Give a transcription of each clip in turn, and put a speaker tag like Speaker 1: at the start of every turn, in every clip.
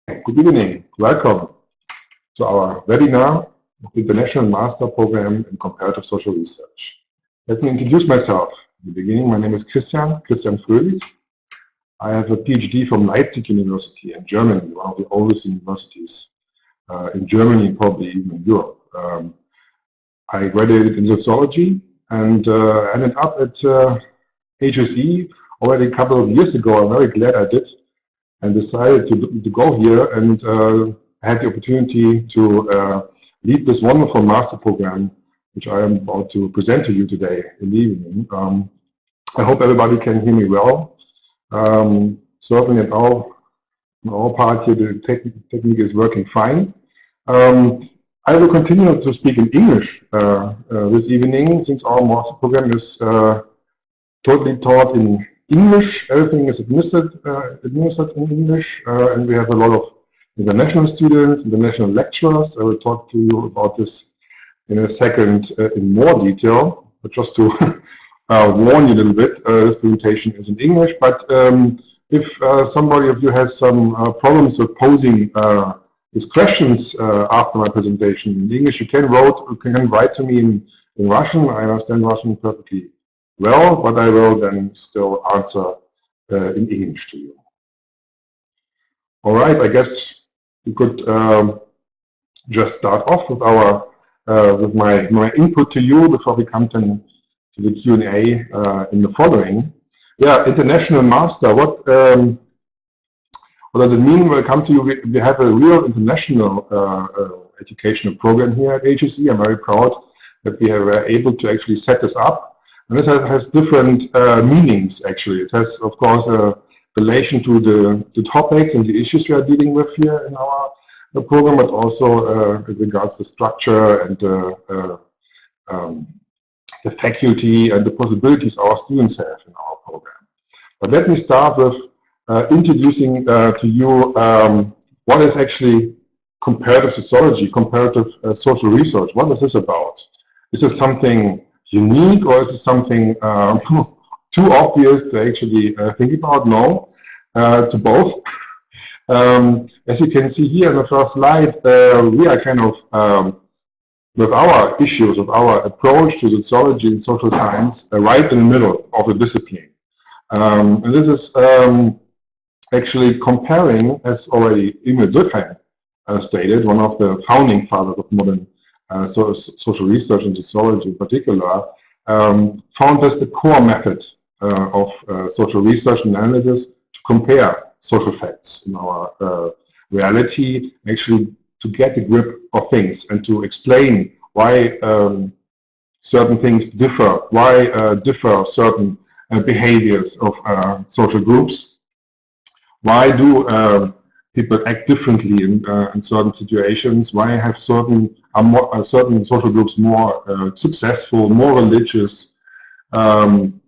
Speaker 1: Good evening. Welcome to our webinar of the International Master Program in Comparative Social Research. Let me introduce myself. In the beginning, my name is Christian Fröhlich. I have a PhD from Leipzig University in Germany, one of the oldest universities in Germany and probably even in Europe. I graduated in sociology and ended up at HSE already a couple of years ago. I'm very glad I did, and decided to go here and had the opportunity to lead this wonderful master program, which I am about to present to you today in the evening. I hope everybody can hear me well. Certainly at all part here, the technique is working fine. I will continue to speak in English this evening, since our master program is totally taught in English. Everything is administered in English, and we have a lot of international students, international lecturers. I will talk to you about this in a second in more detail, but just to warn you a little bit, this presentation is in English, but if somebody of you has some problems with posing these questions after my presentation in English, you can write to me in Russian. I understand Russian perfectly well, but I will then still answer in English to you. All right, I guess we could just start off with our with my input to you before we come to the Q&A in the following. Yeah, international master. What does it mean? When I come to you, we have a real international educational program here at HSE. I'm very proud that we were able to actually set this up. And this has different meanings, actually. It has, of course, a relation to the topics and the issues we are dealing with here in our program, but also with regards to structure and the faculty and the possibilities our students have in our program. But let me start with introducing to you what is actually comparative sociology, comparative social research. What is this about? Is it something unique, or is it something too obvious to actually think about? No, to both. As you can see here in the first slide, we are kind of, with our issues, with our approach to sociology and social science, right in the middle of the discipline. And this is actually comparing, as already immeut stated, one of the founding fathers of modern social research and sociology in particular, found as the core method of social research and analysis to compare social facts in our reality, actually to get a grip of things and to explain why certain things differ, why differ certain behaviors of social groups, why do people act differently in certain situations, why have certain social groups more successful, more religious, and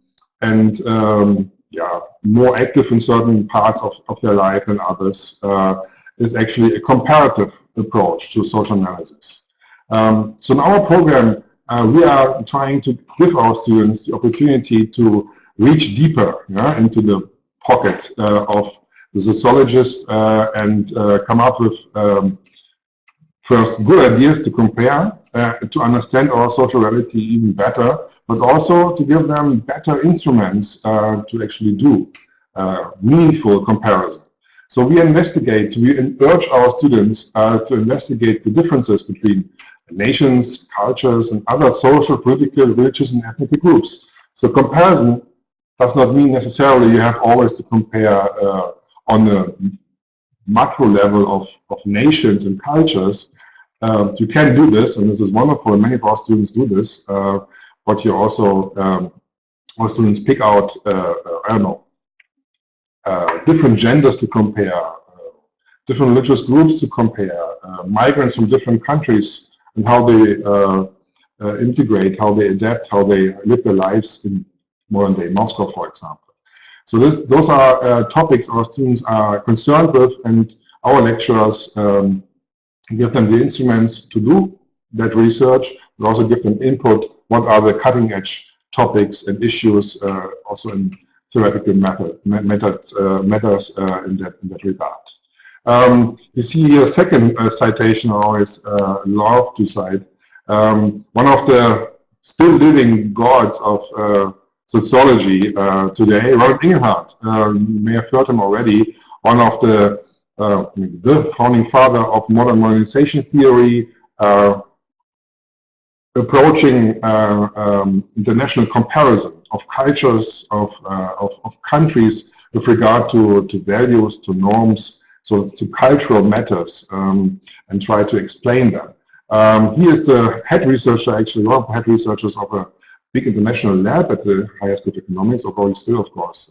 Speaker 1: more active in certain parts of their life than others, is actually a comparative approach to social analysis. So in our program, we are trying to give our students the opportunity to reach deeper into the pocket of the sociologists and come up with first good ideas to compare, to understand our social reality even better, but also to give them better instruments to actually do meaningful comparison. So we urge our students to investigate the differences between nations, cultures, and other social, political, religious, and ethnic groups. So comparison does not mean necessarily you have always to compare on a macro level of nations and cultures. You can do this, and this is wonderful, and many of our students do this, but you also, our students pick out, different genders to compare, different religious groups to compare, migrants from different countries, and how they integrate, how they adapt, how they live their lives in modern day Moscow, for example. So those are topics our students are concerned with, and our lecturers give them the instruments to do that research, but also give them input. What are the cutting edge topics and issues, also in theoretical matters in that regard. You see a second citation I always love to cite. One of the still living gods of sociology today, Robert Ingelhard. You may have heard him already. One of the founding father of modern modernization theory, approaching international comparison of cultures, of countries with regard to values, to norms, so to cultural matters, and try to explain them. He is the head researcher, actually one of the head researchers of a big international lab at the Higher School of Economics, although he's still, of course,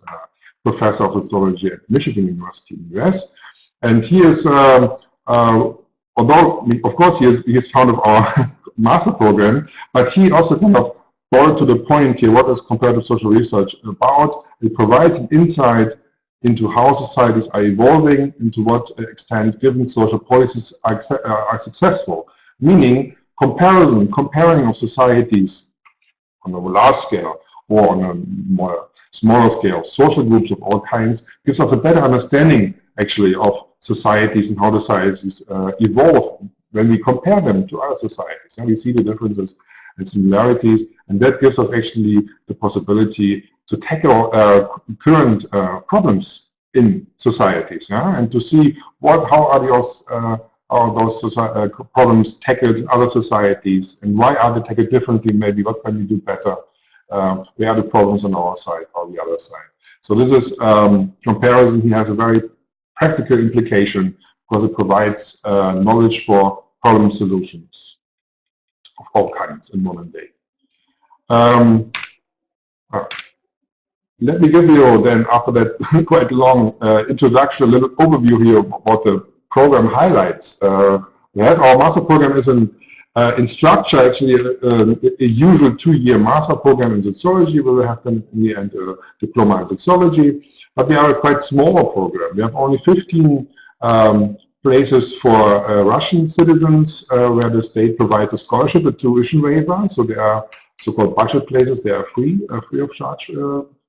Speaker 1: professor of sociology at Michigan University in the US. And he is, although, of course, he is founder of our master program, but he also kind of brought to the point here what is comparative social research about. It provides an insight into how societies are evolving, and to what extent given social policies are successful. Meaning, comparing of societies on a large scale or on a more smaller scale, social groups of all kinds, gives us a better understanding, actually, of societies and how the societies evolve when we compare them to other societies. And we see the differences and similarities, and that gives us actually the possibility to tackle current problems in societies, and to see how are those problems tackled in other societies, and why are they tackled differently? Maybe what can we do better? Where are the problems on our side or the other side? So this is comparison. He has a very practical implication because it provides knowledge for problem solutions of all kinds in modern day. Let me give you then, after that quite long introduction, a little overview here about the program highlights. Our master program is in structure actually a usual 2-year master program in sociology. We will have then in the end a diploma in sociology, but we are a quite smaller program. We have only 15 places for Russian citizens where the state provides a scholarship, a tuition waiver. So they are so-called budget places. They are free of charge.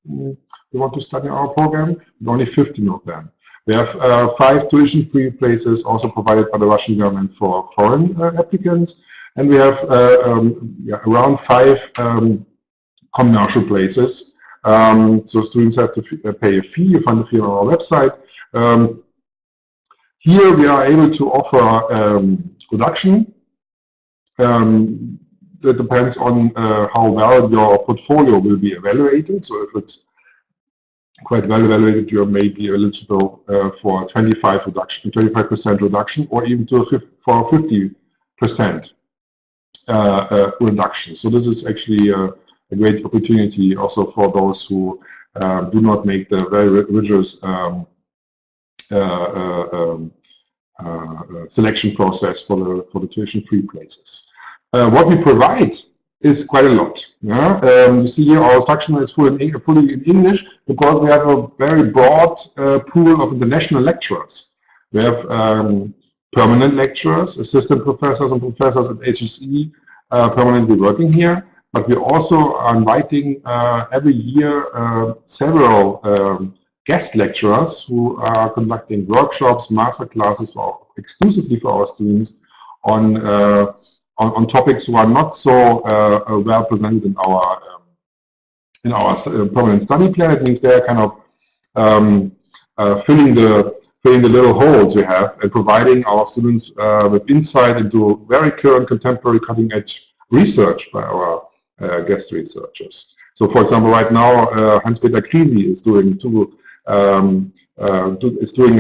Speaker 1: They want to study our program, but only 15 of them. We have 5 tuition-free places also provided by the Russian government for foreign applicants, and we have around 5 commercial places. So students have to pay a fee. You find the fee on our website. Here we are able to offer reduction. That depends on how well your portfolio will be evaluated. So if it's quite well evaluated, you may be eligible for 25% reduction, or even for a 50% reduction. So this is actually a great opportunity also for those who do not make the very rigorous selection process for the tuition-free places. What we provide is quite a lot. You see here our instruction is fully in English because we have a very broad pool of international lecturers. We have permanent lecturers, assistant professors and professors at HSE permanently working here, but we also are inviting every year several guest lecturers who are conducting workshops, master classes exclusively for our students on topics who are not so well presented in our permanent study plan. It means they are kind of filling the little holes we have and providing our students with insight into very current, contemporary, cutting-edge research by our guest researchers. So, for example, right now Hans-Peter Krisi is doing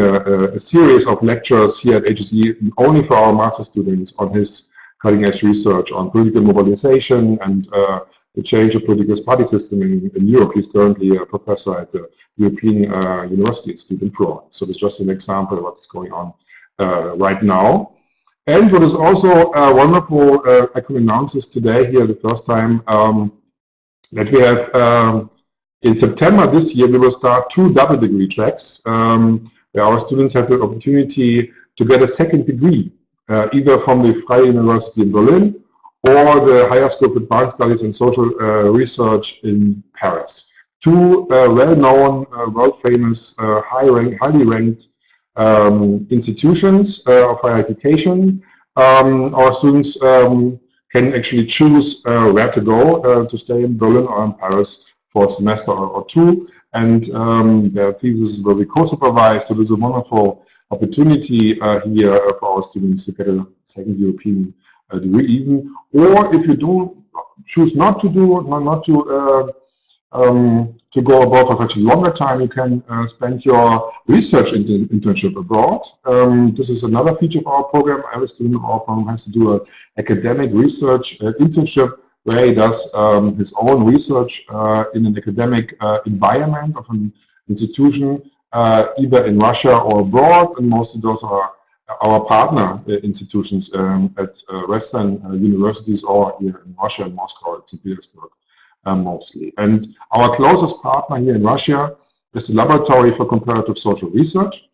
Speaker 1: a series of lectures here at HSE only for our master students on his cutting-edge research on political mobilization and the change of political party system in Europe. He's currently a professor at the European University Institute in Florence. So it's just an example of what's going on right now. And what is also wonderful, I could announce this today here the first time, that we have in September this year, we will start 2 double degree tracks where our students have the opportunity to get a second degree, either from the Freie University in Berlin or the Higher School of Advanced Studies in Social Research in Paris. 2 well-known, world-famous, highly ranked institutions of higher education, our students can actually choose where to go to stay in Berlin or in Paris for a semester or two, and their thesis will be co-supervised. So there's a wonderful opportunity here for our students to get a second European degree even. Or if you don't choose not to go abroad for such a longer time, you can spend your research internship abroad. This is another feature of our program. Every student of our program has to do an academic research internship where he does his own research in an academic environment of an institution, either in Russia or abroad, and mostly those are our partner institutions at Western universities or here in Russia, in Moscow, at St. Petersburg. Mostly. And our closest partner here in Russia is the Laboratory for Comparative Social Research.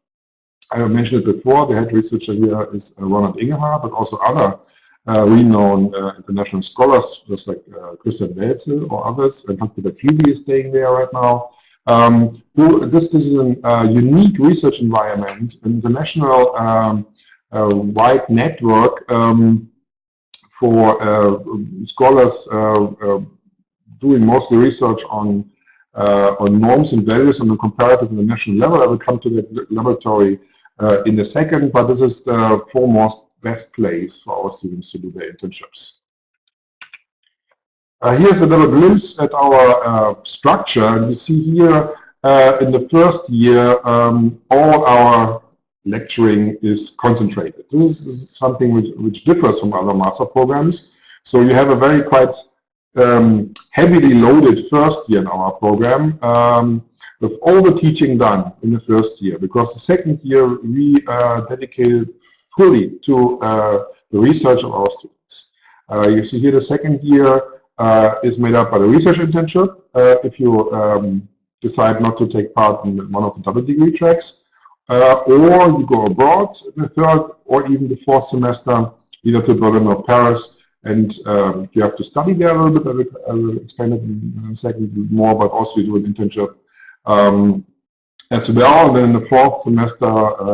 Speaker 1: I have mentioned it before, the head researcher here is Ronald Ingehaar, but also other renowned international scholars, just like Christian Welzel or others, and Hans-Peter Kiesi is staying there right now. This is a unique research environment, an international wide network for scholars doing mostly research on norms and values on a comparative and national level. I will come to the laboratory in a second, but this is the foremost best place for our students to do their internships. Here's a little glimpse at our structure. And you see here in the first year, all our lecturing is concentrated. This is something which differs from other master programs. So you have a very quite heavily loaded first year in our program with all the teaching done in the first year, because the second year we dedicated fully to the research of our students. You see here the second year is made up by the research internship if you decide not to take part in one of the double degree tracks, or you go abroad in the third or even the fourth semester, either to Berlin or Paris. And you have to study there a little bit. I will explain it in a second more, but also you do an internship as well. And then in the fourth semester,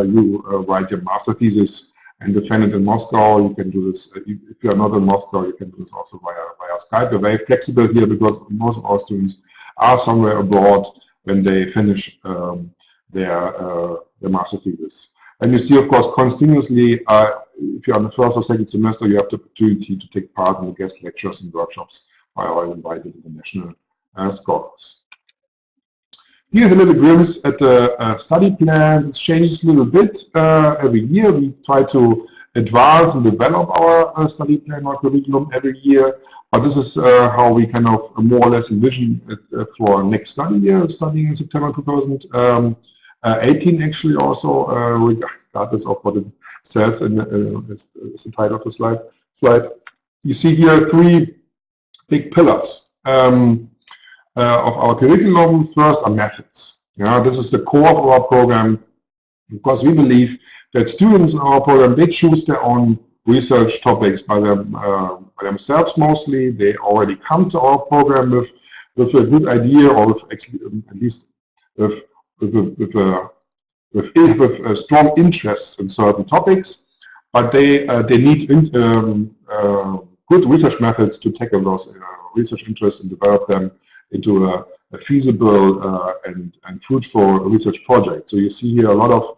Speaker 1: you write your master thesis and defend it in Moscow. You can do this, if you are not in Moscow, you can do this also via Skype. We're very flexible here because most of our students are somewhere abroad when they finish their master thesis. And you see, of course, continuously, if you're on the first or second semester, you have the opportunity to take part in the guest lectures and workshops by our invited international scholars. Here's a little glimpse at the study plan. It changes a little bit every year. We try to advance and develop our study plan, our curriculum every year. But this is how we kind of more or less envision it for next study year, studying in September 2018 actually also, regardless of what it says in it's the title of the slide. You see here three big pillars of our curriculum. First are methods. Yeah, this is the core of our program, because we believe that students in our program, they choose their own research topics by themselves mostly. They already come to our program with a good idea, or with at least with strong interests in certain topics, but they need good research methods to tackle those research interests and develop them into a feasible and fruitful research project. So you see here a lot of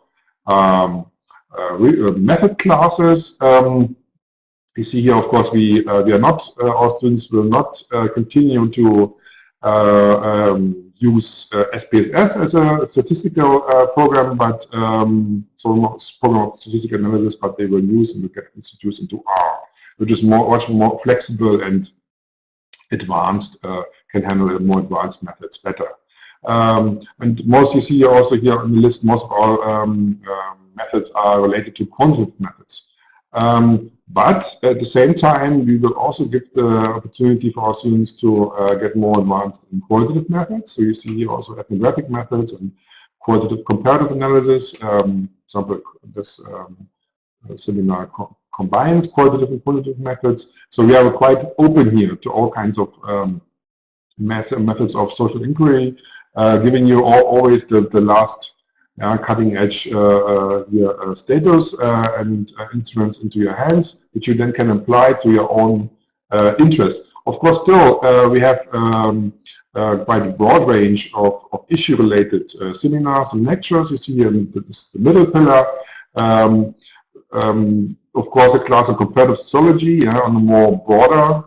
Speaker 1: method classes. You see here, of course, we are not, our students will not continue to use SPSS as a statistical program, but so program of statistical analysis, but they will use and will get introduced into R, which is much more flexible and advanced, can handle more advanced methods better. And most you see also here on the list, most of our methods are related to quantitative methods. But at the same time, we will also give the opportunity for our students to get more advanced in qualitative methods. So you see here also ethnographic methods and qualitative comparative analysis. Example, this seminar combines qualitative and quantitative methods. So we are quite open here to all kinds of methods of social inquiry, giving you always the last cutting-edge status and instruments into your hands, which you then can apply to your own interests. Of course, still we have quite a broad range of issue-related seminars and lectures. You see here the middle pillar. Of course, a class of comparative sociology on a more broader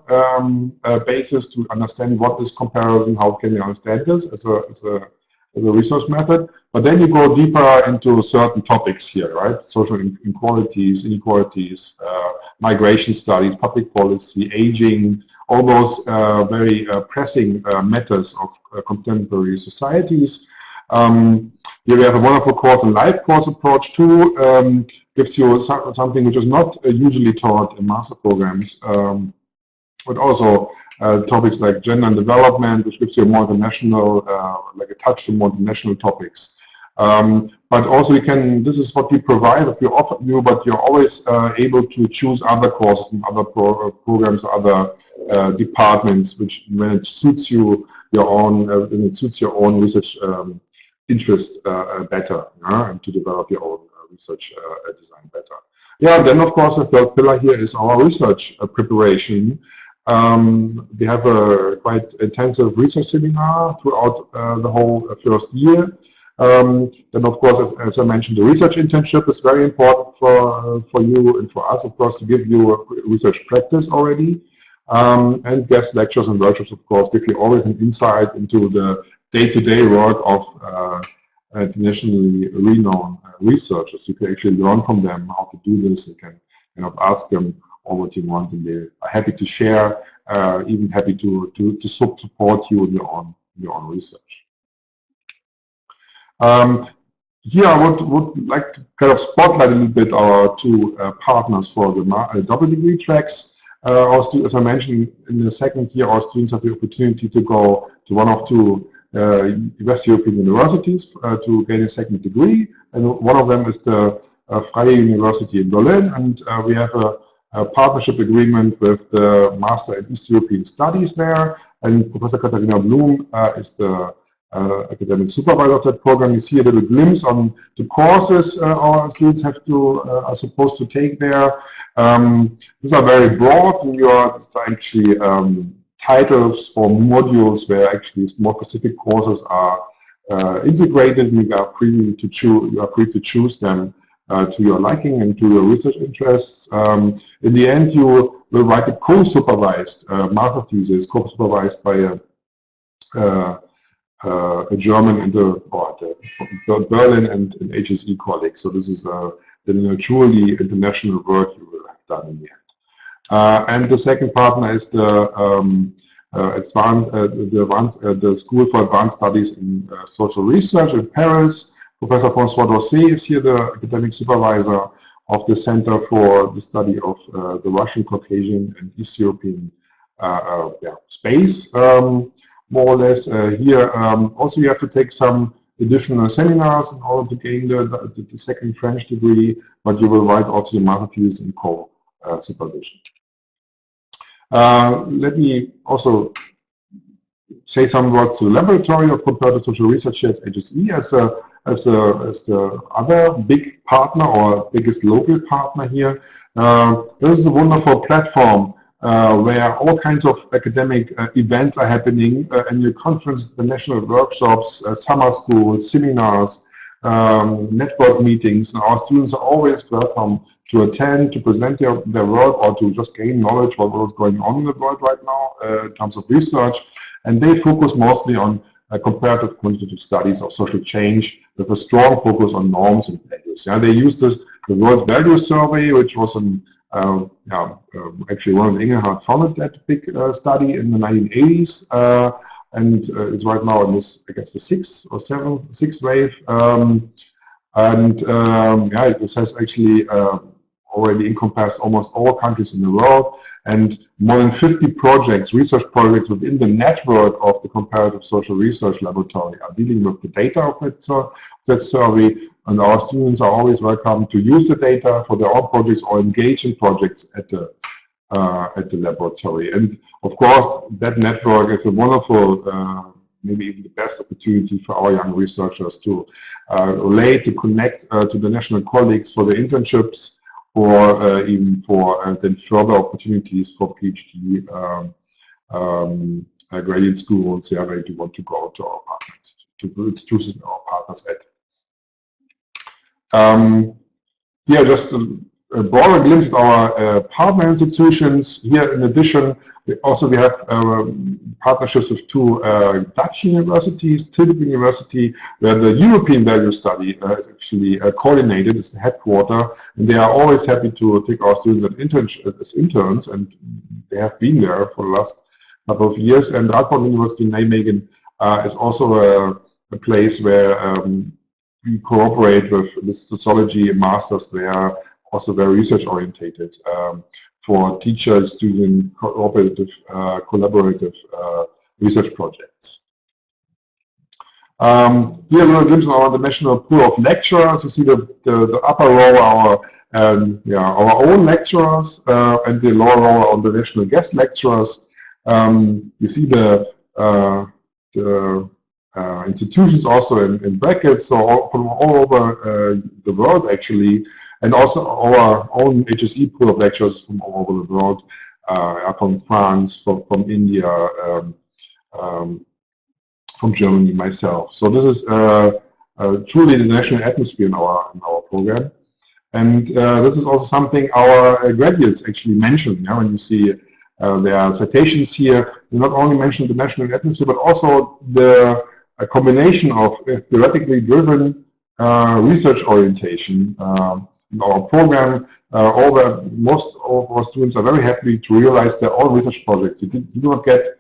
Speaker 1: basis to understand what is comparison, how can you understand this as a research method. But then you go deeper into certain topics here, right? Social inequalities, migration studies, public policy, aging, all those very pressing matters of contemporary societies. Here we have a wonderful course and life course approach too. Gives you something which is not usually taught in master programs, but also topics like gender and development, which gives you a more international, like a touch to more international topics. But also you can, this is what we provide, what we offer you, but you're always able to choose other courses and other programs, other departments, which when it suits you, your own research interest better, and to develop your own research design better. Yeah, then of course the third pillar here is our research preparation. We have a quite intensive research seminar throughout the whole first year. Then of course, as I mentioned, the research internship is very important for you and for us, of course, to give you a research practice already. And guest lectures and workshops, of course, give you always an insight into the day-to-day work of internationally renowned researchers. You can actually learn from them how to do this. You can ask them all what you want, and they are happy to share, even happy to support you in your own research. Here I would like to kind of spotlight a little bit our two partners for the double degree tracks. As I mentioned, in the second year, our students have the opportunity to go to one of two West European universities to gain a second degree, and one of them is the Freie University in Berlin, and we have a partnership agreement with the Master in East European Studies there, and Professor Katharina Blum is the academic supervisor of that program. You see a little glimpse on the courses our students are supposed to take there. These are very broad, and it's actually titles or modules where actually more specific courses are integrated, and you are free to choose them to your liking and to your research interests. In the end, you will write a co-supervised master thesis, co-supervised by a German and the Berlin and an HSE colleague. So this is the truly international work you will have done in the end. And the second partner is the School for Advanced Studies in Social Research in Paris. Professor François Dossé is here, the academic supervisor of the Center for the Study of the Russian, Caucasian, and East European space, more or less. Here, also you have to take some additional seminars in order to gain the second French degree, but you will write also the master thesis in co-supervision. Let me also say some words to the Laboratory of Comparative Social Research here at HSE as the other big partner or biggest local partner here. This is a wonderful platform where all kinds of academic events are happening, annual conferences, the national workshops, summer schools, seminars, network meetings. And our students are always welcome to attend, to present their work, or to just gain knowledge about what is going on in the world right now in terms of research. And they focus mostly on comparative quantitative studies of social change with a strong focus on norms and values. Yeah, they use the World Value Survey, which was actually Ronald Engelhardt founded that big study in the 1980s, and it's right now in this, I guess, the sixth wave. This has actually already encompassed almost all countries in the world, and more than 50 projects, research projects within the network of the Comparative Social Research Laboratory are dealing with the data of that survey, and our students are always welcome to use the data for their own projects or engage in projects at the laboratory. And of course, that network is a wonderful maybe even the best opportunity for our young researchers to relate, to connect to the national colleagues for the internships, or even for then further opportunities for PhD graduate schools, yeah, where you want to go to our partners, to institutions our partners at. Here, just a broader glimpse of our partner institutions. Here, in addition, we have partnerships with two Dutch universities, Tilburg University, where the European Value Study is actually coordinated. It's the headquarter, and they are always happy to take our students as interns, and they have been there for the last couple of years. And Radboud University in Nijmegen is also a place where we cooperate with the sociology masters. They are also very research orientated for teacher-student collaborative research projects. Here we are glimpse of the national pool of lecturers. You see the upper row our own lecturers, and the lower row on the national guest lecturers. You see the institutions also in brackets, so from all over the world actually, and also our own HSE pool of lecturers from all over the world, from France, from India, from Germany, myself. So this is truly the national atmosphere in our program, and this is also something our graduates actually mention. You know, when you see there are citations here, you not only mention the national atmosphere, but also a combination of theoretically driven research orientation in our program. Most of our students are very happy to realize their own research projects. You do not get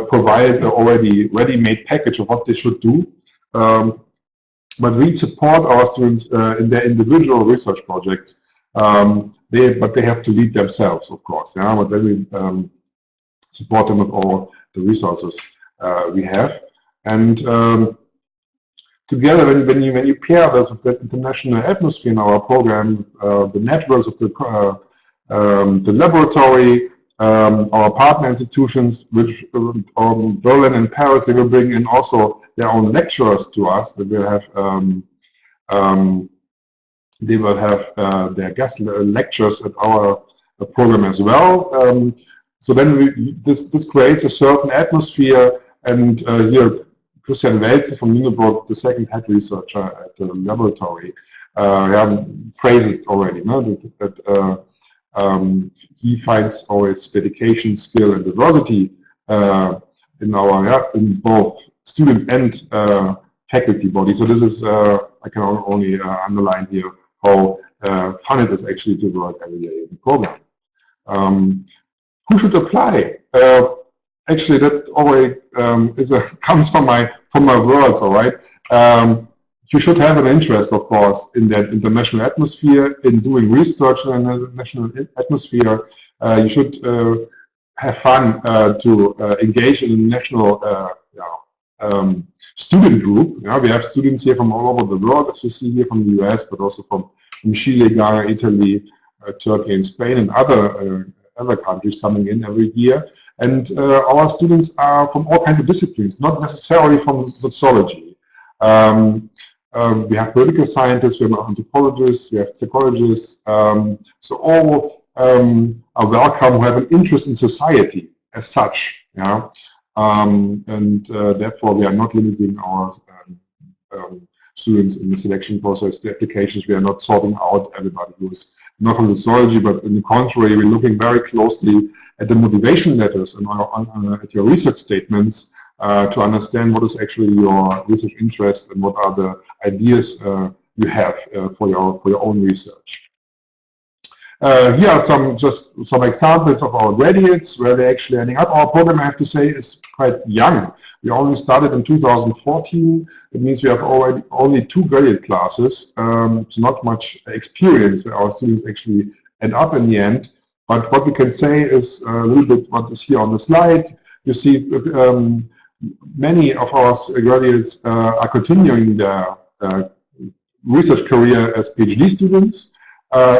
Speaker 1: provided an already ready-made package of what they should do, but we support our students in their individual research projects. But they have to lead themselves, of course. Yeah, but then we support them with all the resources we have. And together, when you pair this with the international atmosphere in our program, the networks of the laboratory, our partner institutions, which Berlin and Paris, they will bring in also their own lecturers to us. They will have their guest lectures at our program as well. So then this creates a certain atmosphere, and here Christian Welze from Lüneburg, the second head researcher at the laboratory, phrased it already, no? that he finds always dedication, skill, and diversity in both student and faculty body. So this is I can only underline here how fun it is actually to work every day in the program. Who should apply? Actually, that always comes from my words. All right. You should have an interest, of course, in that international atmosphere, in doing research in the international atmosphere. You should have fun to engage in a national student group. Yeah, we have students here from all over the world, as you see here from the US, but also from Chile, Ghana, Italy, Turkey, and Spain, and other countries coming in every year. And our students are from all kinds of disciplines, not necessarily from sociology. We have political scientists, we have anthropologists, we have psychologists. So all are welcome who have an interest in society as such. Yeah? Therefore, we are not limiting our students in the selection process, the applications. We are not sorting out everybody who is not from sociology, but in the contrary, we're looking very closely at the motivation letters and at your research statements to understand what is actually your research interest and what are the ideas you have for your own research. Here are some examples of our graduates where they're actually ending up. Our program, I have to say, is quite young. We only started in 2014. It means we have only 2 graduate classes, so not much experience where our students actually end up in the end. But what we can say is a little bit what is here on the slide. You see many of our graduates are continuing their research career as PhD students.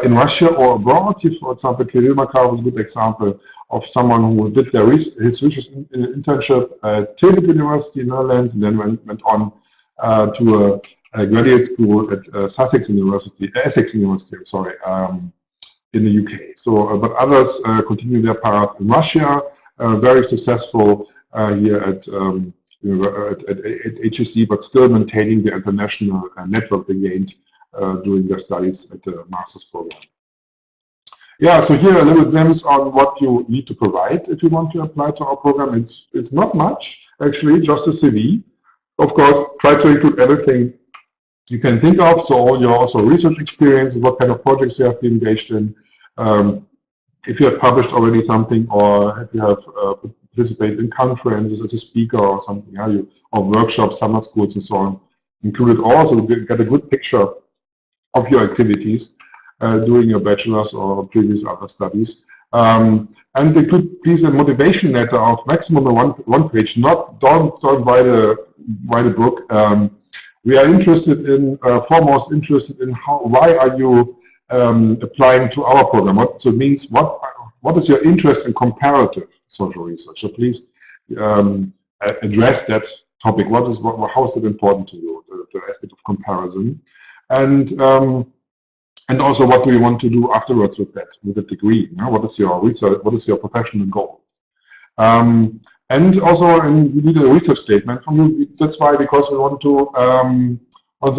Speaker 1: in Russia or abroad. For example, Kirill Makar was a good example of someone who did his research internship at Tilburg University in the Netherlands, and then went on to a graduate school at Essex University, sorry, in the UK. So, but others continue their path in Russia, very successful here at HSC, but still maintaining the international network they gained during their studies at the master's program. Yeah, so here a little glimpse on what you need to provide if you want to apply to our program. It's not much, actually, just a CV. Of course, try to include everything you can think of, so all your also research experience, what kind of projects you have been engaged in, if you have published already something, or if you have participated in conferences as a speaker or something, or workshops, summer schools and so on. Include it all, so you get a good picture of your activities during your bachelor's or previous other studies. And include, please, a motivation letter of maximum one page. Don't write a book. We are interested in, foremost interested in why are you applying to our program? So it means what is your interest in comparative social research? So please address that topic. How is it important to you? The aspect of comparison, and also what do you want to do afterwards with the degree? What is your research? What is your professional goal? And also, you need a research statement from you. That's why, because we want to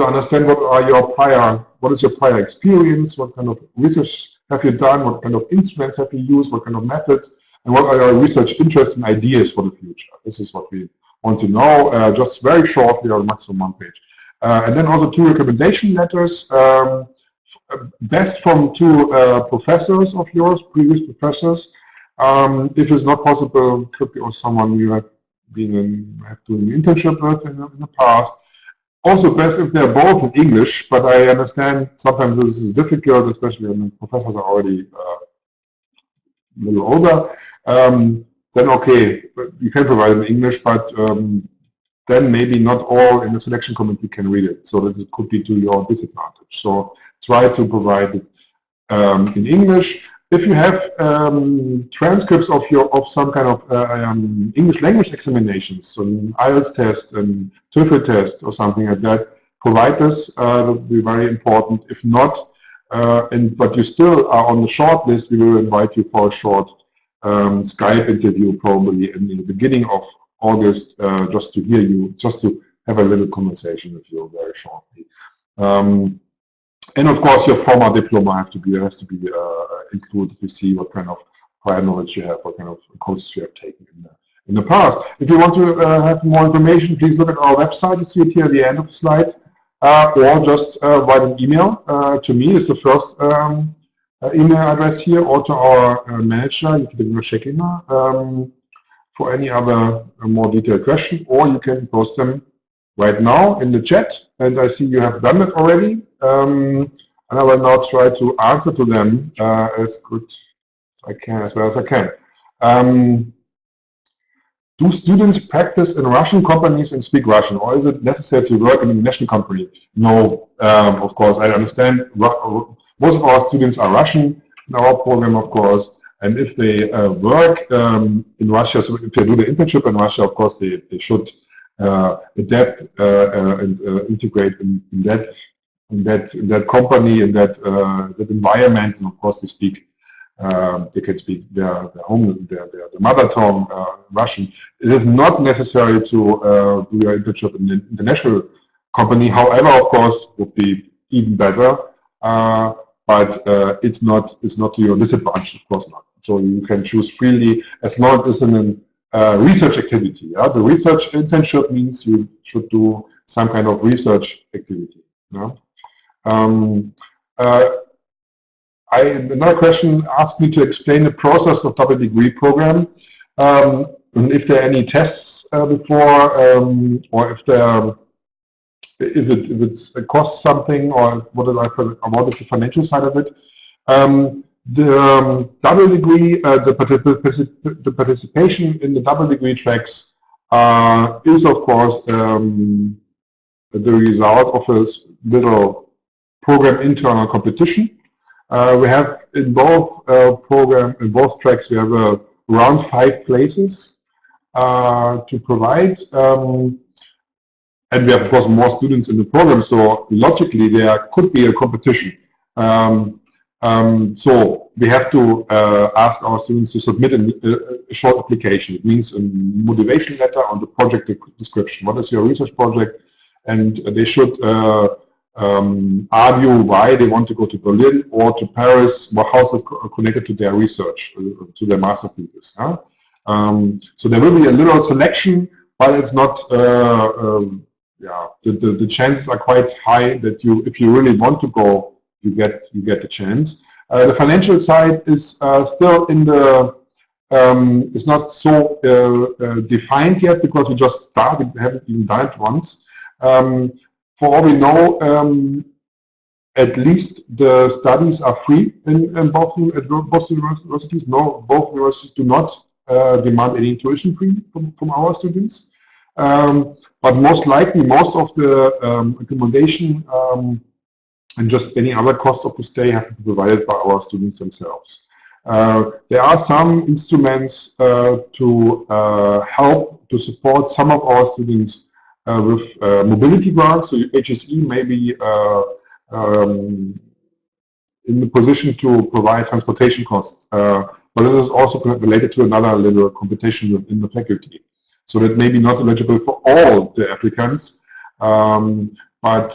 Speaker 1: understand what is your prior experience, what kind of research have you done, what kind of instruments have you used, what kind of methods, and what are your research interests and ideas for the future. This is what we want to know, just very shortly, or maximum one page. And then also 2 recommendation letters, best from 2 professors of yours, previous professors. If it's not possible, could be also someone you have been doing an internship with in the past. Also best if they're both in English, but I understand sometimes this is difficult, especially when the professors are already a little older. Then okay, you can provide in English, but then maybe not all in the selection committee can read it. So this could be to your disadvantage. So try to provide it in English. If you have transcripts of some kind of English language examinations, so an IELTS test, and TOEFL test, or something like that, provide this. That would be very important. If not, but you still are on the short list, we will invite you for a short Skype interview, probably in the beginning of August, just to hear you, just to have a little conversation with you very shortly. And of course, your former diploma has to be included to see what kind of prior knowledge you have, what kind of courses you have taken in the past. If you want to have more information, please look at our website. You see it here at the end of the slide, or just write an email to me. It's the first email address here, or to our manager, Vashekina, for any other more detailed question, or you can post them right now in the chat, and I see you have done it already, and I will now try to answer to them as good as I can, as well as I can. Do students practice in Russian companies and speak Russian, or is it necessary to work in a national company? No, of course, I understand. Most of our students are Russian in our program, of course, and if they work in Russia, so if they do the internship in Russia, of course, they should adapt and integrate in that company, in that environment, and of course they can speak their mother tongue, Russian. It is not necessary to do your internship in an international company. However, of course, would be even better, but it's not to your disadvantage, of course not. So you can choose freely as long as it's in research activity. Yeah? The research internship means you should do some kind of research activity. Yeah? Another question asked me to explain the process of double degree program, and if there are any tests before, or if it costs something, or what is the financial side of it. The double degree, the participation in the double degree tracks is, of course, the result of a little program internal competition. We have in both in both tracks, we have around 5 places to provide. And we have, of course, more students in the program, so logically there could be a competition. So we have to ask our students to submit a short application. It means a motivation letter on the project description. What is your research project? And they should argue why they want to go to Berlin or to Paris, how is it connected to their research, to their master thesis. Huh? So there will be a little selection, but it's not, the chances are quite high that if you really want to go, you get the chance. The financial side is still in the, it's not so defined yet because we just started, haven't even done it once. For all we know, at least the studies are free in both universities. No, both universities do not demand any tuition fee from our students. But most likely, most of the accommodation and just any other costs of the stay have to be provided by our students themselves. There are some instruments to help to support some of our students with mobility grants. So HSE may be in the position to provide transportation costs. But this is also related to another little competition within the faculty. So that may be not eligible for all the applicants, but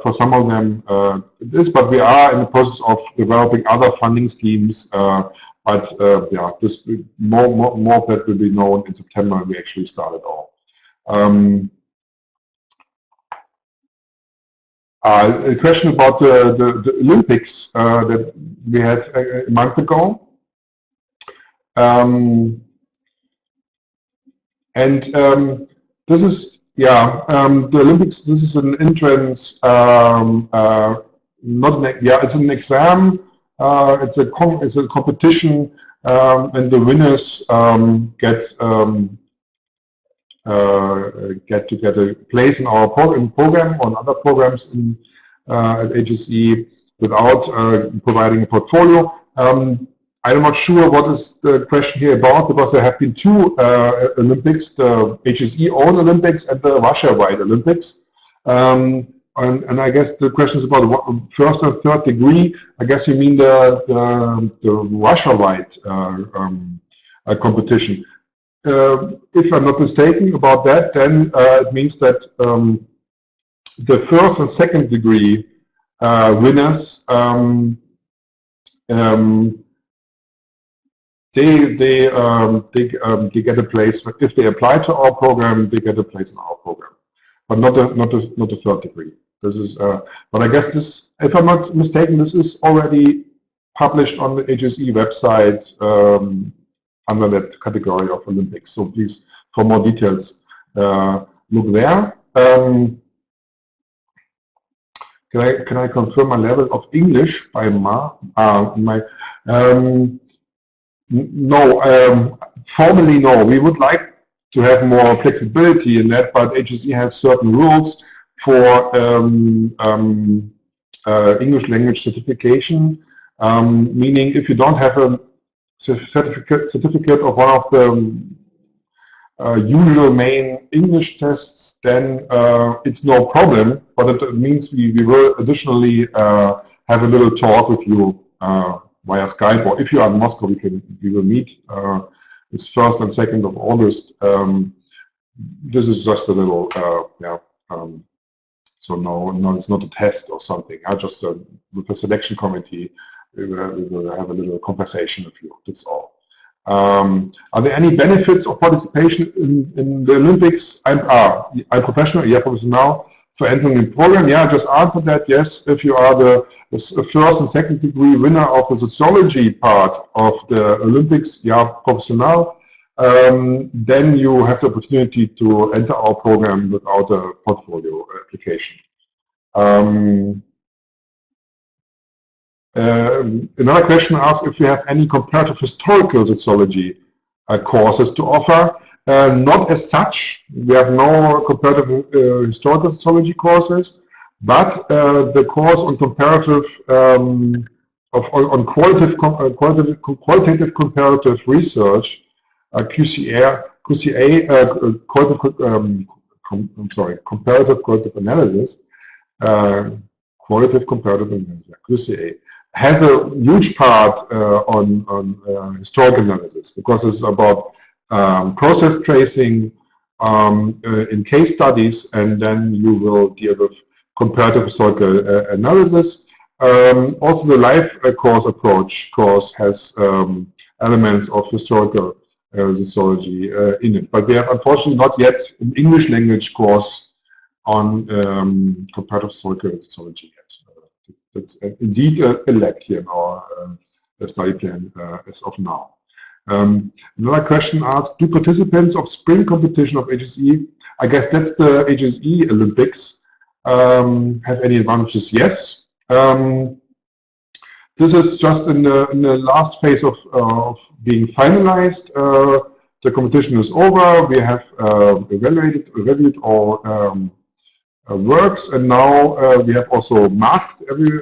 Speaker 1: for some of them it is. But we are in the process of developing other funding schemes. Yeah, this more of that will be known in September when we actually start it all. A question about the Olympics that we had a month ago. This is, the Olympics, this is an entrance, it's an exam, it's a competition, and the winners get to get a place in our program or in other programs at HSE without providing a portfolio. I'm not sure what is the question here about, because there have been 2 Olympics, the HSE own Olympics and the Russia-wide Olympics. And I guess the question is about first and third degree. I guess you mean the Russia-wide competition. If I'm not mistaken about that, then it means that the first and second degree winners they get a place. If they apply to our program, they get a place in our program, but not the third degree. This is, but I guess this, if I'm not mistaken, this is already published on the HSE website under that category of Olympics. So please, for more details, look there. Can I confirm my level of English by no, formally no. We would like to have more flexibility in that, but HSE has certain rules for English language certification, meaning if you don't have a certificate of one of the usual main English tests, then it's no problem, but it means we will additionally have a little talk with you via Skype, or if you are in Moscow, we will meet. It's 1st and 2nd of August. This is just a little, so no, it's not a test or something. Just with a selection committee, we will have a little conversation with you. That's all. Are there any benefits of participation in the Olympics? I'm professional, professional. For entering the program, I just answered that. Yes, if you are the first and second degree winner of the sociology part of the Olympics, professional, then you have the opportunity to enter our program without a portfolio application. Another question asks if we have any comparative historical sociology courses to offer. Not as such. We have no comparative historical sociology courses, but the course on comparative on qualitative comparative research, comparative qualitative analysis, qualitative comparative analysis, QCA, has a huge part on historical analysis, because it's about process tracing in case studies, and then you will deal with comparative historical analysis. Also, the life course approach course has elements of historical sociology in it, but we have unfortunately not yet an English language course on comparative historical sociology yet. That's indeed a lack here in our study plan as of now. Another question asked, do participants of spring competition of HSE, I guess that's the HSE Olympics, have any advantages? Yes. This is just in the last phase of being finalized. The competition is over. We have evaluated all works, and now we have also marked every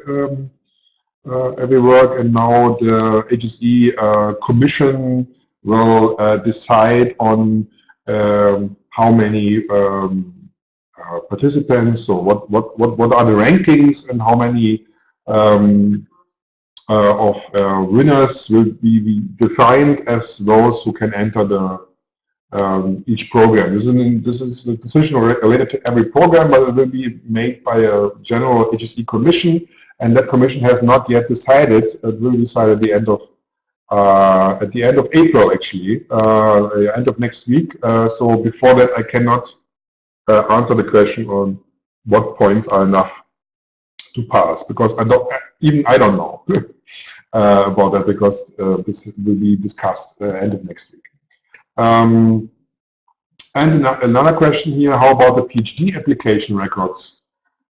Speaker 1: work, and now the HSE Commission will decide on how many participants, so what are the rankings, and how many winners will be defined as those who can enter the each program. This is a decision related to every program, but it will be made by a general HSE commission, and that commission has not yet decided. It will decide at the end of April, actually, end of next week. So before that, I cannot answer the question on what points are enough to pass, because I don't know about that, because this will be discussed end of next week. And another question here: how about the PhD application records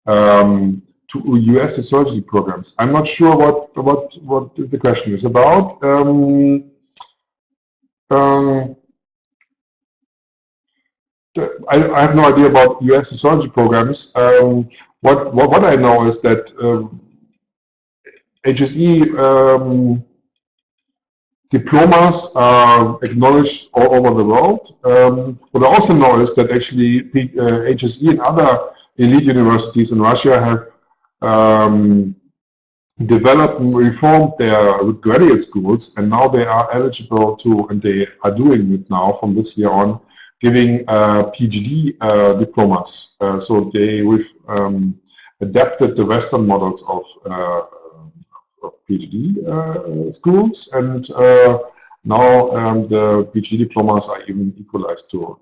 Speaker 1: to US sociology programs? I'm not sure what the question is about. I have no idea about US sociology programs. What I know is that HSE diplomas are acknowledged all over the world. What I also know is that actually HSE and other elite universities in Russia have developed and reformed their graduate schools, and now they are eligible to, and they are doing it now from this year on, giving PhD diplomas. So they adapted the Western models of PhD schools, and now the PhD diplomas are even equalized to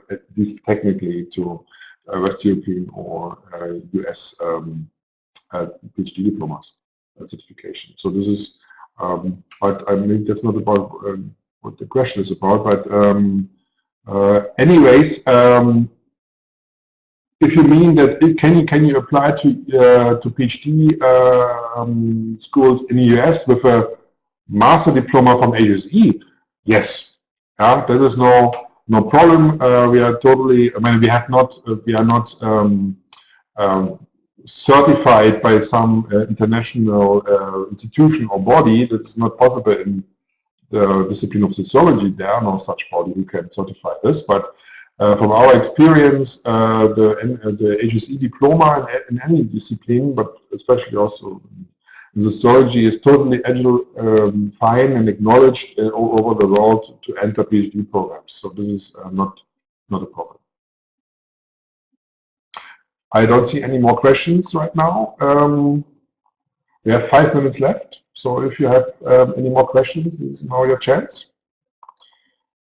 Speaker 1: at least technically to West European or US PhD diplomas certification. So this is, but I mean that's not about what the question is about. But anyways, if you mean that can you apply to PhD schools in the US with a master diploma from HSE? Yes, there is no problem. We are totally. I mean, we are not certified by some international institution or body. That is not possible in the discipline of sociology. There are no such body who can certify this, but from our experience, the HSE diploma in any discipline, but especially also in sociology, is totally fine and acknowledged all over the world to enter PhD programs. So this is not a problem. I don't see any more questions right now. We have 5 minutes left, so if you have any more questions, this is now your chance.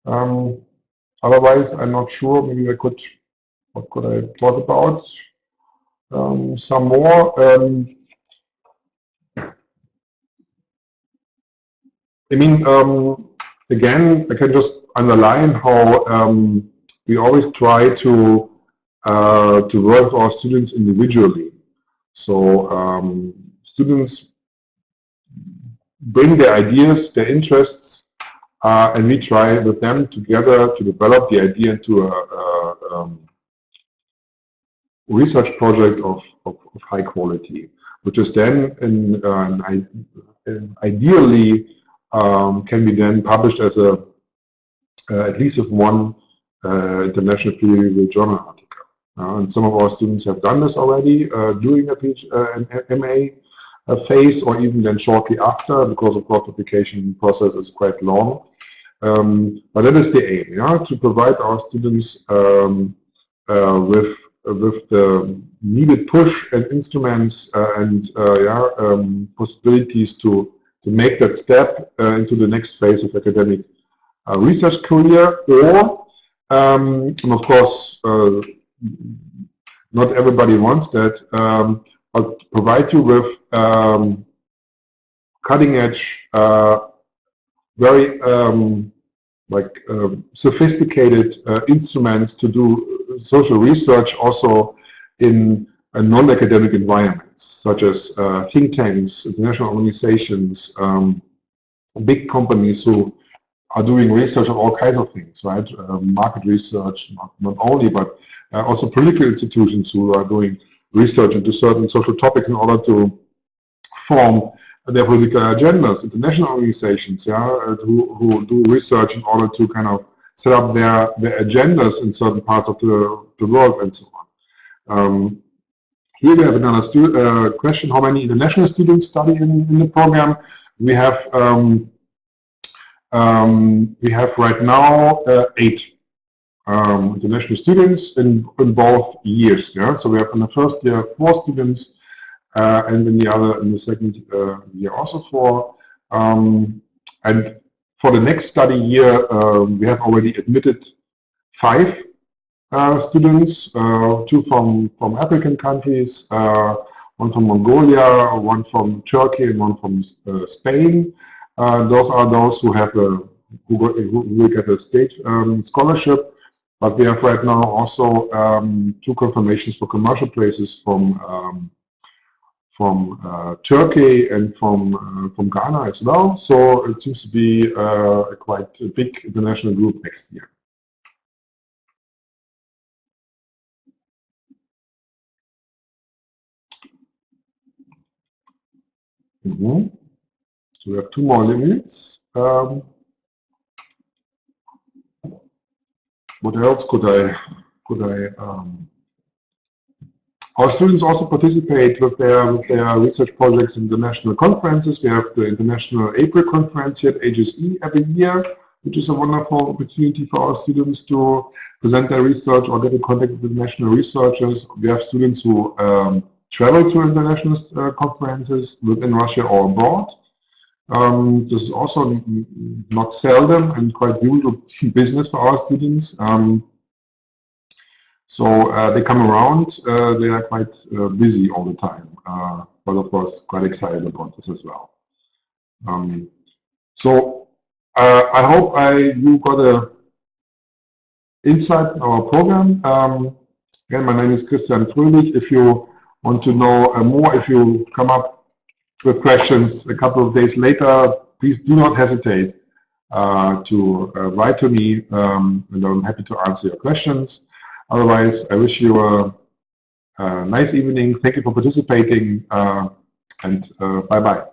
Speaker 1: Otherwise, I'm not sure. Maybe what could I talk about? Some more. I mean, again, I can just underline how we always try to work with our students individually. So students bring their ideas, their interests, and we try with them together to develop the idea into a research project of high quality. which is then ideally can be then published as a at least with one international peer-reviewed journal article. And some of our students have done this already during an MA phase, or even then shortly after, because of course the application process is quite long. But that is the aim, yeah, to provide our students with the needed push and instruments and possibilities to make that step into the next phase of academic research career, or and of course not everybody wants that, but provide you with cutting edge, very sophisticated instruments to do social research also in non-academic environments, such as think tanks, international organizations, big companies who are doing research on all kinds of things, right? Market research, not only, but also political institutions who are doing research into certain social topics in order to form their political agendas. International organizations, who do research in order to kind of set up their agendas in certain parts of the world and so on. Here we have another question: how many international students study in the program? We have right now 8 international students in both years. Yeah, so we have in the first year 4 students, and in the second year also 4. And for the next study year, we have already admitted 5 students, 2 from African countries, 1 from Mongolia, 1 from Turkey, and 1 from Spain. Those are those who have who will get a state scholarship. But we have right now also 2 confirmations for commercial places from Turkey and from Ghana as well. So it seems to be quite a big international group next year. So we have 2 more limits. What else could I? Our students also participate with their research projects in the national conferences. We have the International April Conference here at HSE every year, which is a wonderful opportunity for our students to present their research or get in contact with the national researchers. We have students who travel to international conferences within Russia or abroad. This is also not seldom and quite usual business for our students. So they come around, they are quite busy all the time, but of course quite excited about this as well. So I hope you got a insight in our program. Again, my name is Christian Fröhlich. If you want to know more, if you come up with questions a couple of days later, please do not hesitate to write to me, and I'm happy to answer your questions. Otherwise, I wish you a nice evening. Thank you for participating, and bye-bye.